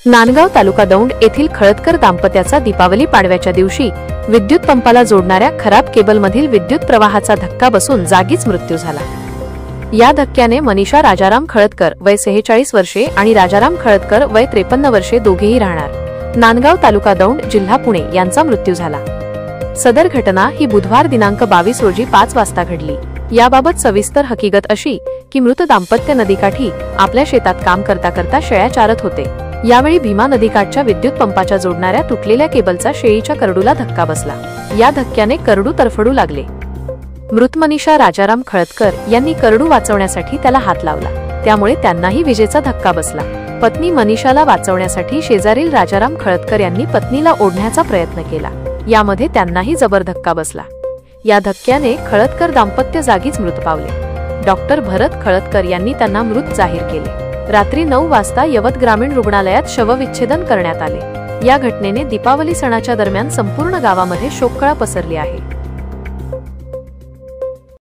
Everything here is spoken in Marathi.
नांदगाव तालुका दौंड येथील खळदकर दाम्पत्याचा दीपावली पाडव्याच्या दिवशी विद्युत पंपाला जोडणाऱ्या खराब केबलमधील विद्युत प्रवाहाचा धक्का बसून जागीच मृत्यू झाला। या धक्क्याने मनीषा राजाराम खळदकर वय 46 वर्षे आणि राजाराम खळदकर वय 53 वर्षे दोघेही राहणार नांदगाव तालुका दौंड जिल्हा पुणे यांचा मृत्यू झाला। सदर घटना ही बुधवार दिनांक 22 रोजी 5 वाजता घडली। याबाबत सविस्तर हकीकत अशी की मृत दाम्पत्य नदीकाठी आपल्या शेतात काम करता करता शेळ्या चारत होते। यावेळी भीमा नदीकाठच्या विद्युत पंपाच्या जोडणाऱ्या तुटलेल्या केबलचा शेळीच्या करडूला धक्का बसला। या धक्क्याने करडू तरफडू लागले। मृत मनीषा राजाराम खळदकर यांनी करडू वाचवण्यासाठी त्याला हात लावला, त्यामुळे त्यांनाही विजेचा धक्का बसला। पत्नी मनीषाला वाचवण्यासाठी शेजारील राजाराम खळदकर यांनी पत्नीला ओढण्याचा प्रयत्न केला, यामध्ये त्यांनाही जबर धक्का बसला। या धक्क्याने खळदकर दाम्पत्य जागीच मृत पावले। डॉक्टर भरत खळदकर यांनी त्यांना मृत जाहीर केले। रात्री 9 वाजता यवत ग्रामीण रुग्णालयात शवविच्छेदन करण्यात आले। या घटनेने दीपावली सणाच्या दरम्यान संपूर्ण गावामध्ये शोककळा पसरली आहे।